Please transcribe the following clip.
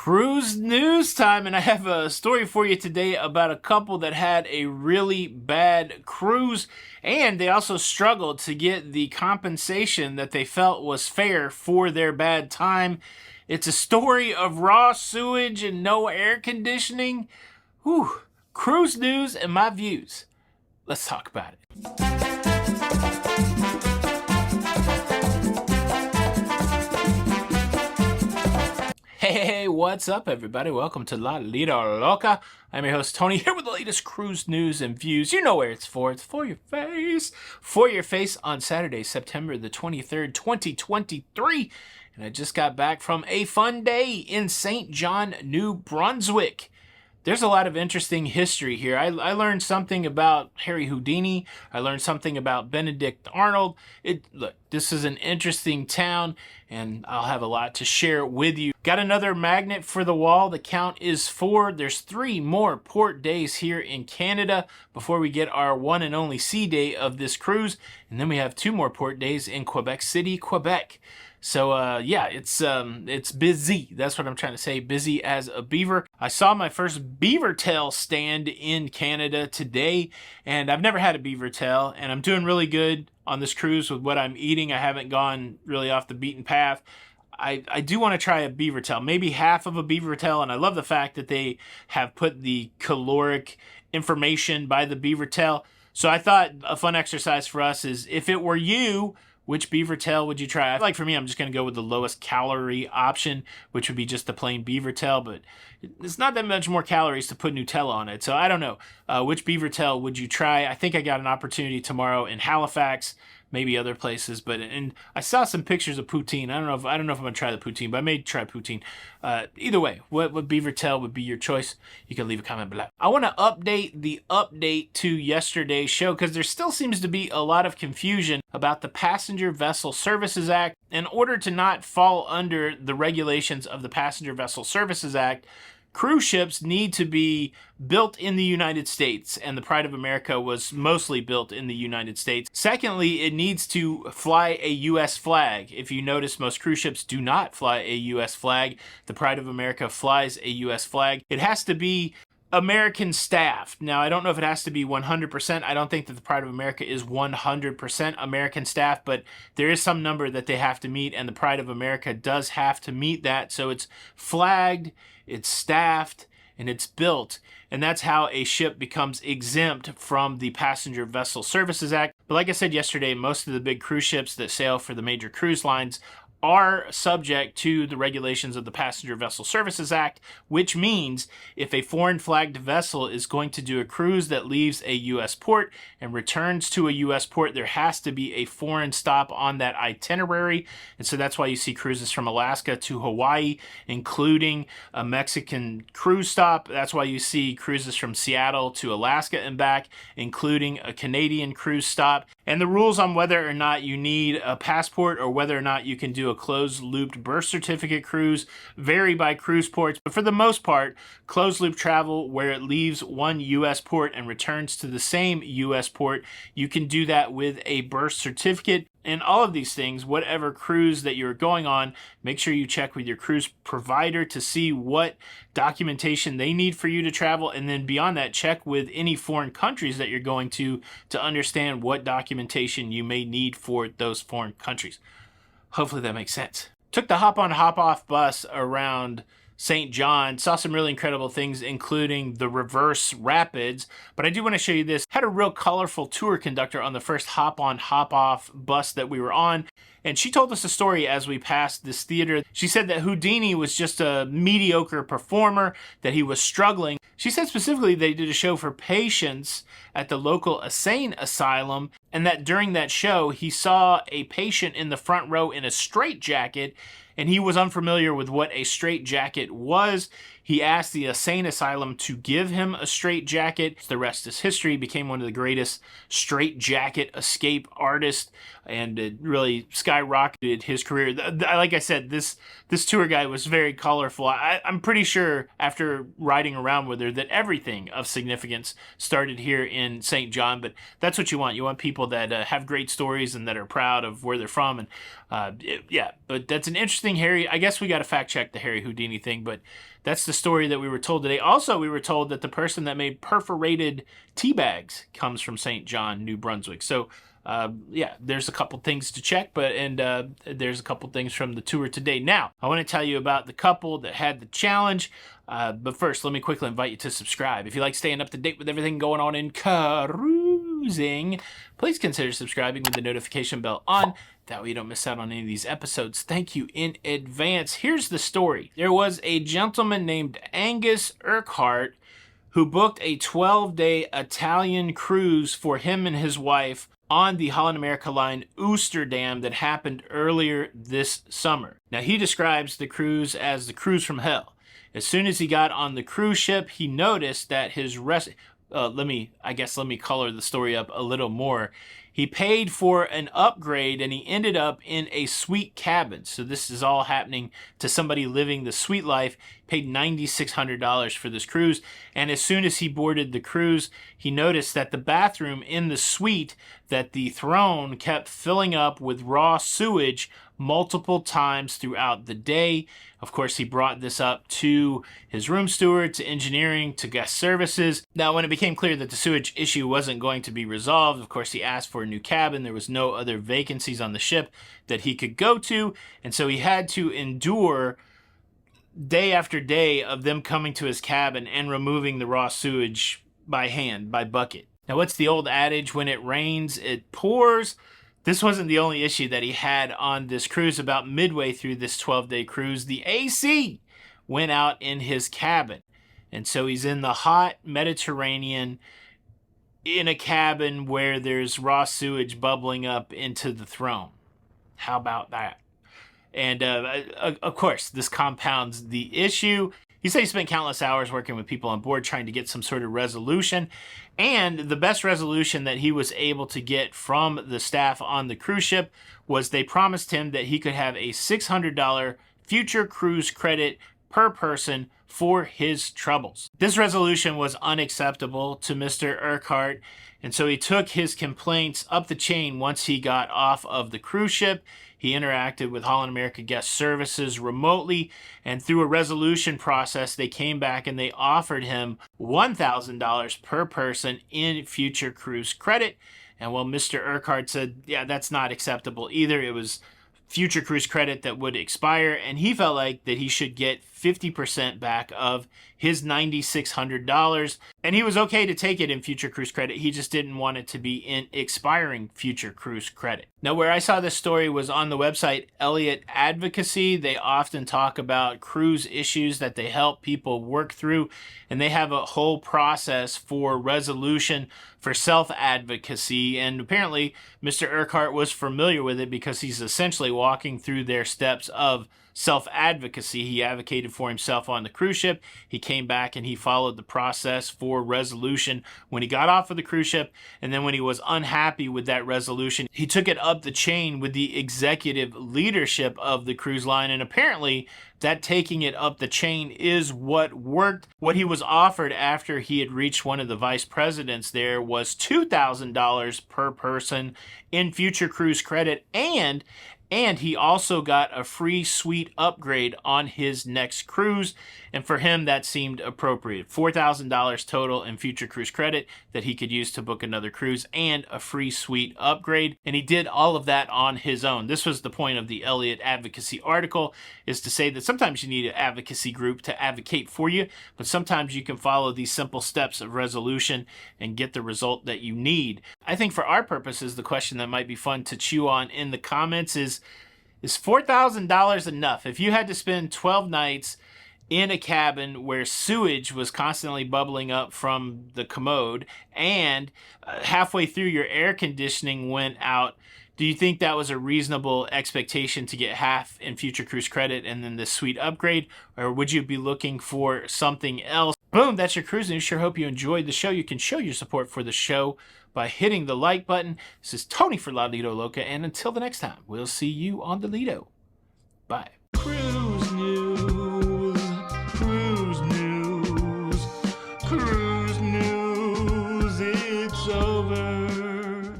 Cruise news time, and I have a story for you today about a couple that had a really bad cruise, and they also struggled to get the compensation that they felt was fair for their bad time. It's a story of raw sewage and no air conditioning. Whew. Cruise news and my views. Let's talk about it. Hey, what's up, everybody? Welcome to La Lida Loca. I'm your host, Tony, here with the latest cruise news and views. You know where it's for. It's for your face. For your face on Saturday, September the 23rd, 2023. And I just got back from a fun day in St. John, New Brunswick. There's a lot of interesting history here. I learned something about Harry Houdini. I learned something about Benedict Arnold. Look, this is an interesting town, and I'll have a lot to share with you. Got another magnet for the wall. The count is 4. There's 3 more port days here in Canada before we get our one and only sea day of this cruise. And then we have 2 more port days in Quebec City, Quebec. So, yeah, it's busy. That's what I'm trying to say. Busy as a beaver. I saw my first beaver tail stand in Canada today, and I've never had a beaver tail, and I'm doing really good on this cruise with what I'm eating. I haven't gone really off the beaten path. I do want to try a beaver tail, maybe half of a beaver tail, and I love the fact that they have put the caloric information by the beaver tail. So I thought a fun exercise for us is, if it were you, which beaver tail would you try? Like for me, I'm just going to go with the lowest calorie option, which would be just the plain beaver tail, but it's not that much more calories to put Nutella on it. So I don't know. Which beaver tail would you try? I think I got an opportunity tomorrow in Halifax, maybe other places, and I saw some pictures of poutine. I don't know if I'm going to try the poutine, but I may try poutine. Either way, what beaver tail would be your choice? You can leave a comment below. I want to update the update to yesterday's show because there still seems to be a lot of confusion about the Passenger Vessel Services Act. In order to not fall under the regulations of the Passenger Vessel Services Act, cruise ships need to be built in the United States, and the Pride of America was mostly built in the United States. Secondly, it needs to fly a U.S. flag. If you notice, most cruise ships do not fly a U.S. flag. The Pride of America flies a U.S. flag. It has to be American staffed. Now, I don't know if it has to be 100%. I don't think that the Pride of America is 100% American staff, but there is some number that they have to meet, and the Pride of America does have to meet that. So it's flagged, it's staffed, and it's built. And that's how a ship becomes exempt from the Passenger Vessel Services Act. But like I said yesterday, most of the big cruise ships that sail for the major cruise lines are subject to the regulations of the Passenger Vessel Services Act, which means if a foreign flagged vessel is going to do a cruise that leaves a U.S. port and returns to a U.S. port, there has to be a foreign stop on that itinerary. And so that's why you see cruises from Alaska to Hawaii, including a Mexican cruise stop. That's why you see cruises from Seattle to Alaska and back, including a Canadian cruise stop. And the rules on whether or not you need a passport or whether or not you can do a closed-looped birth certificate cruise vary by cruise ports. But for the most part, closed-loop travel where it leaves one U.S. port and returns to the same U.S. port, you can do that with a birth certificate. And all of these things, whatever cruise that you're going on, make sure you check with your cruise provider to see what documentation they need for you to travel. And then beyond that, check with any foreign countries that you're going to understand what documentation you may need for those foreign countries. Hopefully that makes sense. Took the hop-on, hop-off bus around St. John, saw some really incredible things, including the reverse rapids. But I do want to show you this. Had a real colorful tour conductor on the first hop-on, hop-off bus that we were on. And she told us a story as we passed this theater. She said that Houdini was just a mediocre performer, that he was struggling. She said specifically they did a show for patients at the local insane asylum, and that during that show, he saw a patient in the front row in a straitjacket, and he was unfamiliar with what a straitjacket was. He asked the insane asylum to give him a straitjacket. The rest is history. He became one of the greatest straitjacket escape artists, and it really skyrocketed his career. Like I said, this tour guide was very colorful. I'm pretty sure after riding around with her that everything of significance started here in St. John, but that's what you want. You want people that have great stories and that are proud of where they're from. And yeah, but that's an interesting Harry. I guess we got to fact check the Harry Houdini thing, but that's the story that we were told today. Also, we were told that the person that made perforated tea bags comes from St. John, New Brunswick. So yeah, there's a couple things to check, and there's a couple things from the tour today. Now, I want to tell you about the couple that had the challenge, but first, let me quickly invite you to subscribe. If you like staying up to date with everything going on in cruising, please consider subscribing with the notification bell on. That way you don't miss out on any of these episodes. Thank you in advance. Here's the story. There was a gentleman named Angus Urquhart who booked a 12-day Italian cruise for him and his wife on the Holland America line Oosterdam that happened earlier this summer. Now, he describes the cruise as the cruise from hell. As soon as he got on the cruise ship, he noticed that his let me color the story up a little more. He paid for an upgrade and he ended up in a suite cabin. So this is all happening to somebody living the suite life. Paid $9,600 for this cruise. And as soon as he boarded the cruise, he noticed that the bathroom in the suite, that the throne kept filling up with raw sewage multiple times throughout the day. Of course, he brought this up to his room steward, to engineering, to guest services. Now, when it became clear that the sewage issue wasn't going to be resolved, of course, he asked for a new cabin. There was no other vacancies on the ship that he could go to, and so he had to endure day after day of them coming to his cabin and removing the raw sewage by hand, by bucket. Now, what's the old adage? When it rains, it pours. This wasn't the only issue that he had on this cruise. About midway through this 12-day cruise, the AC went out in his cabin. And so he's in the hot Mediterranean in a cabin where there's raw sewage bubbling up into the throne. How about that? And of course, this compounds the issue. He said he spent countless hours working with people on board trying to get some sort of resolution. And the best resolution that he was able to get from the staff on the cruise ship was they promised him that he could have a $600 future cruise credit per person for his troubles. This resolution was unacceptable to Mr. Urquhart, and so he took his complaints up the chain once he got off of the cruise ship. He interacted with Holland America Guest Services remotely, and through a resolution process, they came back and they offered him $1,000 per person in future cruise credit. And well, Mr. Urquhart said, yeah, that's not acceptable either. It was future cruise credit that would expire, and he felt like that he should get 50% back of his $9,600, and he was okay to take it in future cruise credit. He just didn't want it to be in expiring future cruise credit. Now, where I saw this story was on the website Elliott Advocacy. They often talk about cruise issues that they help people work through, and they have a whole process for resolution for self-advocacy, and apparently Mr. Urquhart was familiar with it because he's essentially walking through their steps of self-advocacy. He advocated for himself on the cruise ship. He came back and he followed the process for resolution when he got off of the cruise ship, and then when he was unhappy with that resolution, he took it up the chain with the executive leadership of the cruise line, and apparently that taking it up the chain is what worked. What he was offered after he had reached one of the vice presidents there was $2,000 per person in future cruise credit, and he also got a free suite upgrade on his next cruise. And for him, that seemed appropriate. $4,000 total in future cruise credit that he could use to book another cruise, and a free suite upgrade. And he did all of that on his own. This was the point of the Elliott Advocacy article, is to say that sometimes you need an advocacy group to advocate for you, but sometimes you can follow these simple steps of resolution and get the result that you need. I think for our purposes, the question that might be fun to chew on in the comments is $4,000 enough? If you had to spend 12 nights in a cabin where sewage was constantly bubbling up from the commode, and halfway through your air conditioning went out, Do you think that was a reasonable expectation to get half in future cruise credit and then this sweet upgrade? Or would you be looking for something else? Boom, that's your cruise news. Sure hope you enjoyed the show. You can show your support for the show by hitting the like button. This is Tony for La Lido Loca, and until the next time, we'll see you on the Lido. Bye.